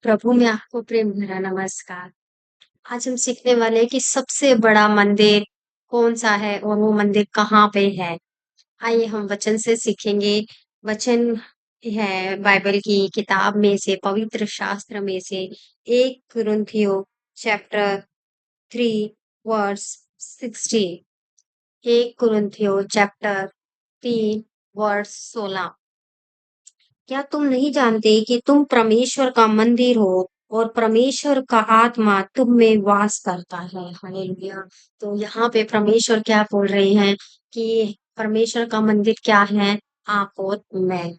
प्रभु में आपको प्रेम भरा नमस्कार। आज हम सीखने वाले हैं कि सबसे बड़ा मंदिर कौन-सा है और वो मंदिर कहाँ पे है? आइए हम वचन से सीखेंगे। वचन है बाइबल की किताब में से, पवित्र शास्त्र में से 1 कुरिन्थियों चैप्टर 3 वर्स 16। 1 कुरिन्थियों चैप्टर 3 वर्स 16। क्या तुम नहीं जानते कि तुम परमेश्वर का मंदिर हो और परमेश्वर का आत्मा तुम में वास करता है? हालेलुया। तो यहाँ पे परमेश्वर क्या बोल रहे हैं कि परमेश्वर का मंदिर क्या है? आप और मैं।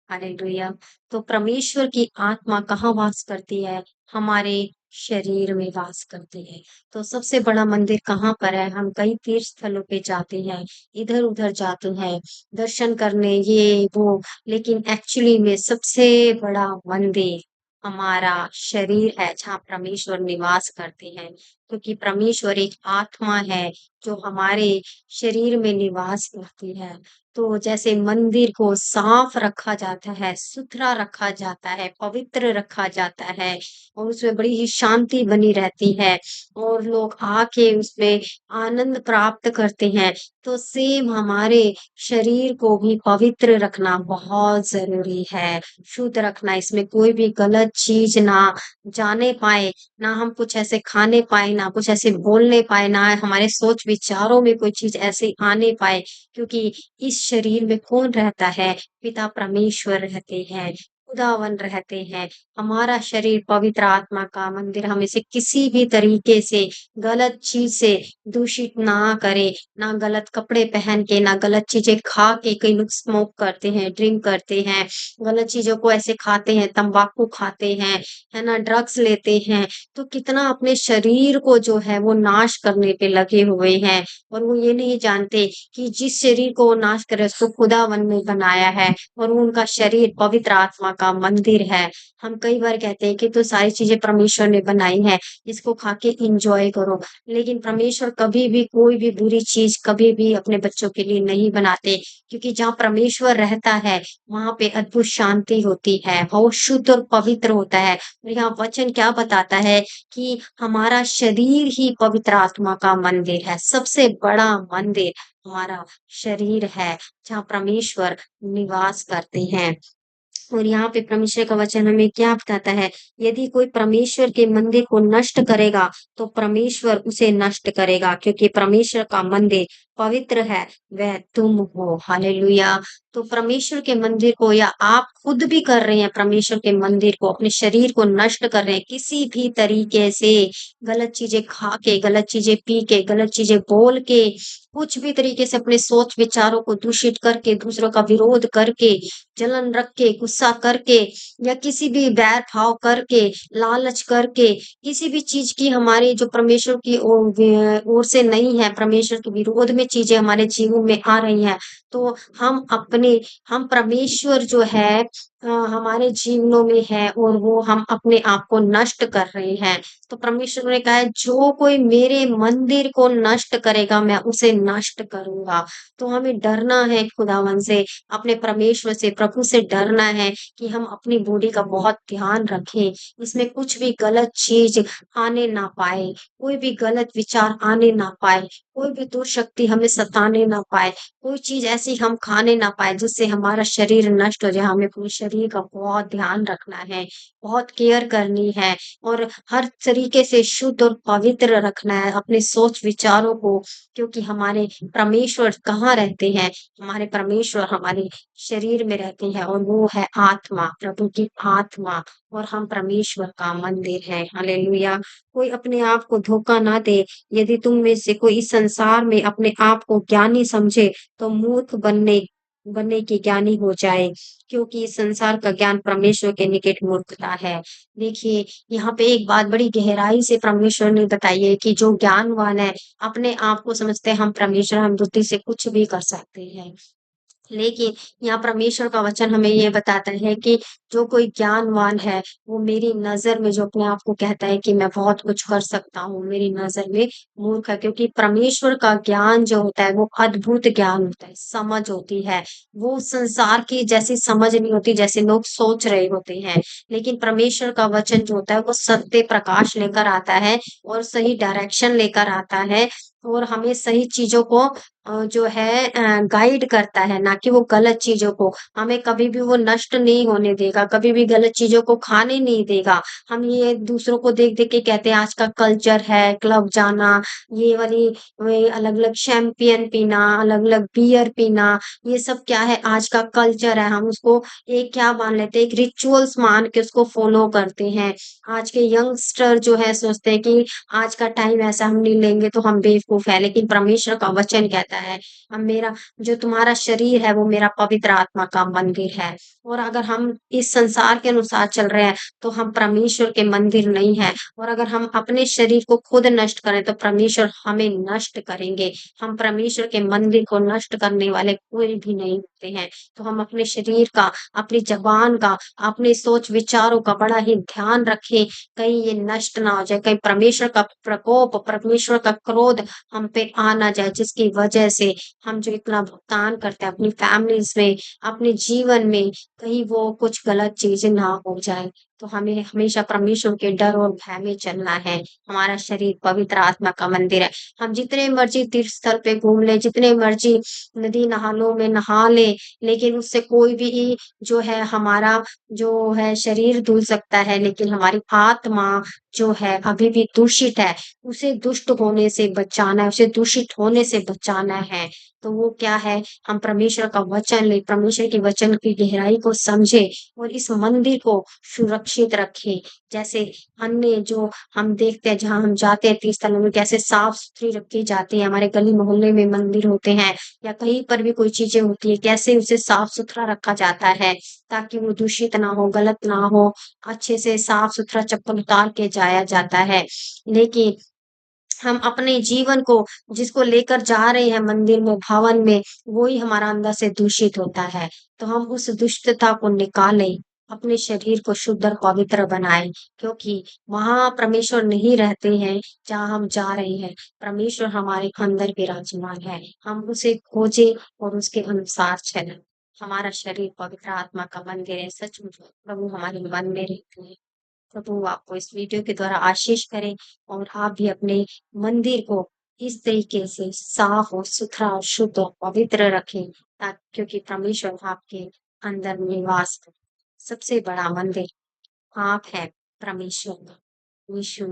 हालेलुया। तो परमेश्वर की आत्मा कहाँ वास करती है? हमारे शरीर में वास करती है। तो सबसे बड़ा मंदिर कहाँ पर है? हम कई तीर्थ स्थलों पे जाते हैं, इधर उधर जाते हैं, दर्शन करने ये वो, लेकिन एक्चुअली में सबसे बड़ा मंदिर हमारा शरीर है, जहाँ परमेश्वर निवास करते हैं। क्योंकि परमेश्वर एक आत्मा है जो हमारे शरीर में निवास करती है। तो जैसे मंदिर को साफ रखा जाता है, सुथरा रखा जाता है, पवित्र रखा जाता है और उसमें बड़ी ही शांति बनी रहती है और लोग आके उसमें आनंद प्राप्त करते हैं। तो सेम हमारे शरीर को भी पवित्र रखना बहुत ज़रूरी है, शुद्ध रखना, इसमें कोई भी गलत चीज़ ना जाने पाए, ना हम कुछ ऐसे खाने पाएँ, ना कुछ ऐसे बोलने पाएँ, ना हमारे सोच विचारों में कोई चीज़ ऐसी आने पाए, क्योंकि इस शरीर में कौन रहता है? पिता परमेश्वर रहते हैं, खुदावन रहते हैं। हमारा शरीर पवित्र आत्मा का मंदिर, हम इसे किसी भी तरीके से गलत चीज़ से दूषित ना करें, ना गलत कपड़े पहन के, ना गलत चीज़ें खा के। कई लोग स्मोक करते हैं, ड्रिंक करते हैं, गलत चीज़ों को ऐसे खाते हैं, तम्बाकू खाते हैं, है ना? ड्रग्स लेते हैं, तो कितना अपने शरीर को जो है वो नाश करने पे लगे हुए हैं और वो ये नहीं जानते कि जिस शरीर को वो नाश करे उसको खुदावन ने बनाया है और वो उनका शरीर पवित्र आत्मा का मंदिर है। हम कई बार कहते हैं कि तो सारी चीज़ें परमेश्वर ने बनाई हैं, इसको खा के एन्जॉय करो। लेकिन परमेश्वर कभी भी कोई भी बुरी चीज़ कभी भी अपने बच्चों के लिए नहीं बनाते, क्योंकि जहाँ परमेश्वर रहता है, वहाँ पे अद्भुत शांति होती है, वो शुद्ध और पवित्र होता है। और यहाँ वचन क्या बताता है कि हमारा शरीर ही पवित्र आत्मा का मंदिर है। सबसे बड़ा मंदिर हमारा शरीर है, जहाँ परमेश्वर निवास करते हैं। और यहाँ पे परमेश्वर का वचन हमें क्या बताता है? यदि कोई परमेश्वर के मंदिर को नष्ट करेगा, तो परमेश्वर उसे नष्ट करेगा, क्योंकि परमेश्वर का मंदिर पवित्र है, वह तुम हो। हालेलुया। तो परमेश्वर के मंदिर को, या आप खुद भी कर रहे हैं परमेश्वर के मंदिर को, अपने शरीर को नष्ट कर रहे हैं किसी भी तरीके से, गलत चीज़ें खा के, गलत चीज़ें पी के, गलत चीज़ें बोल के, कुछ भी तरीके से अपने सोच विचारों को दूषित करके, दूसरों का विरोध करके, जलन रख के, गुस्सा करके, या किसी भी बैर भाव करके, लालच करके, किसी भी चीज़ की हमारी जो परमेश्वर की ओर से नहीं है, परमेश्वर के विरोध में चीज़ें हमारे जीवन में आ रही हैं, तो हम परमेश्वर जो है हमारे जीवनों में है और वो हम अपने आप को नष्ट कर रहे हैं। तो परमेश्वर ने कहा है, जो कोई मेरे मंदिर को नष्ट करेगा, मैं उसे नष्ट करूँगा। तो हमें डरना है खुदावन से, अपने परमेश्वर से, प्रभु से डरना है कि हम अपनी बॉडी का बहुत ध्यान रखें। इसमें कुछ भी गलत चीज़ आने ना पाए, कोई भी गलत विचार आने ना पाए, कोई भी दुष्शक्ति हमें सताने ना पाए, कोई चीज़ ऐसी हम खाने ना पाएँ जिससे हमारा शरीर नष्ट हो जाए। हमें अपने शरीर का बहुत ध्यान रखना है, बहुत केयर करनी है और हर तरीके से शुद्ध और पवित्र रखना है अपने सोच विचारों को, क्योंकि हमारे परमेश्वर कहाँ रहते हैं? हमारे परमेश्वर हमारे शरीर में रहते हैं और वो है आत्मा, प्रभु की आत्मा, और हम परमेश्वर का मंदिर है। हालेलुया। कोई अपने आप को धोखा ना दे। यदि तुम में से कोई इस संसार में अपने आप को ज्ञानी समझे, तो मूर्ख बनने बनने की ज्ञानी हो जाए, क्योंकि इस संसार का ज्ञान परमेश्वर के निकट मूर्खता है। देखिए, यहाँ पे एक बात बड़ी गहराई से परमेश्वर ने बताई है कि जो ज्ञानवान है, अपने आप को समझते हैं हम परमेश्वर, हम बुद्धि से कुछ भी कर सकते हैं। लेकिन यहाँ परमेश्वर का वचन हमें ये बताता है कि जो कोई ज्ञानवान है, वो मेरी नज़र में जो अपने आप को कहता है कि मैं बहुत कुछ कर सकता हूँ, मेरी नज़र में मूर्ख है, क्योंकि परमेश्वर का ज्ञान जो होता है, वो अद्भुत ज्ञान होता है, समझ होती है। वो संसार की जैसी समझ नहीं होती, जैसे लोग सोच रहे होते हैं। लेकिन परमेश्वर का वचन जो होता है, वो सत्य प्रकाश लेकर आता है और सही डायरेक्शन लेकर आता है और हमें सही चीज़ों को जो है गाइड करता है, ना कि वो गलत चीज़ों को। हमें कभी भी वो नष्ट नहीं होने देगा, कभी भी गलत चीज़ों को खाने नहीं देगा। हम ये दूसरों को देख-देख के कहते हैं आज का कल्चर है, क्लब जाना, ये वाली वे अलग-अलग शैम्पेन पीना, अलग-अलग बियर पीना, ये सब क्या है आज का कल्चर है। हम उसको एक क्या मान लेते हैं, एक रिचुअल्स मान के उसको फ़ॉलो करते हैं। आज के यंगस्टर जो है सोचते हैं कि आज का टाइम ऐसा हम नहीं लेंगे तो हम बेवकूफ़ हैं, लेकिन परमेश्वर का वचन कहता है, अब मेरा जो तुम्हारा शरीर है वो मेरा पवित्र आत्मा का मंदिर है। और अगर हम इस संसार के अनुसार चल रहे हैं, तो हम परमेश्वर के मंदिर नहीं हैं और अगर हम अपने शरीर को खुद नष्ट करें, तो परमेश्वर हमें नष्ट करेंगे। हम परमेश्वर के मंदिर को नष्ट करने वाले कोई भी नहीं होते हैं। तो हम अपने शरीर का, अपनी ज़बान का, अपने सोच-विचारों का बड़ा ही ध्यान रखें कहीं ये नष्ट ना हो जाए, कहीं परमेश्वर का प्रकोप, परमेश्वर का क्रोध हम पे आ ना जाए, जिसकी वजह से हम जो इतना भुगतान करते हैं अपनी फैमिलीज़ में, अपने जीवन में, कहीं वो कुछ गलत चीज़ें ना हो जाए। तो हमें हमेशा परमेश्वर के डर और भय में चलना है। हमारा शरीर पवित्र आत्मा का मंदिर है। हम जितने मर्ज़ी तीर्थ स्थल पे घूम लें, जितने मर्ज़ी नदी नालों में नहा लें, लेकिन उससे कोई भी जो है हमारा जो है शरीर धुल सकता है, लेकिन हमारी आत्मा जो है अभी भी दूषित है। उसे दुष्ट होने से बचाना है, उसे दूषित होने से बचाना है। तो वो क्या है, हम परमेश्वर का वचन लें, परमेश्वर के वचन की गहराई को समझें और इस मंदिर को सुरक्षित रखें। जैसे अन्य जो हम देखते हैं जहाँ हम जाते हैं तीर्थ स्थलों में कैसे साफ-सुथरी रखी जाती है, हमारे गली मोहल्ले में मंदिर होते हैं या कहीं पर भी कोई चीज़ें होती हैं, कैसे उसे साफ-सुथरा रखा जाता है। ताकि वो दूषित ना हो, गलत ना हो, अच्छे से साफ-सुथरा चप्पल उतार के जाया जाता है। लेकिन हम अपने जीवन को जिसको लेकर जा रहे हैं मंदिर में, भवन में, वो ही हमारा अंदर से दूषित होता है। तो हम उस दुष्टता को निकालें, अपने शरीर को शुद्ध और पवित्र बनाएँ, क्योंकि वहाँ परमेश्वर नहीं रहते हैं, जहाँ हम जा रहे हैं। परमेश्वर हमारे अंदर विराजमान है। हम उसे खोजें और उसके अनुसार चलें। हमारा शरीर पवित्र आत्मा का मंदिर है, सचमुच प्रभु हमारे मन में रहते हैं। प्रभु आपको इस वीडियो के द्वारा आशीष करें और आप भी अपने मंदिर को इस तरीके से साफ और सुथरा और शुद्ध और पवित्र रखें क्योंकि परमेश्वर आपके अंदर निवास करे। सबसे बड़ा मंदिर आप है परमेश्वर का। यीशु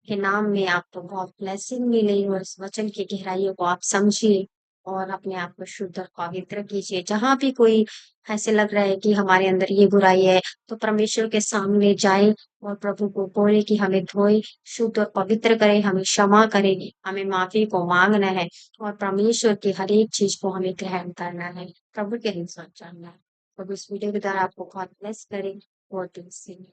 के नाम में आपको बहुत ब्लेसिंग मिले और इस वचन की गहराइयों को आप समझिए और अपने आप को शुद्ध और पवित्र कीजिए। जहाँ भी कोई ऐसे लग रहा है कि हमारे अंदर ये बुराई है, तो परमेश्वर के सामने जाएँ और प्रभु को बोले कि हमें धोए, शुद्ध और पवित्र करें, हमें क्षमा करें, हमें माफ़ी को माँगना है और परमेश्वर की हर एक चीज़ को हमें ग्रहण करना है, प्रभु के अनुसार चलना है। प्रभु इस वीडियो के द्वारा आपको बहुत ब्लेस करे। God bless you.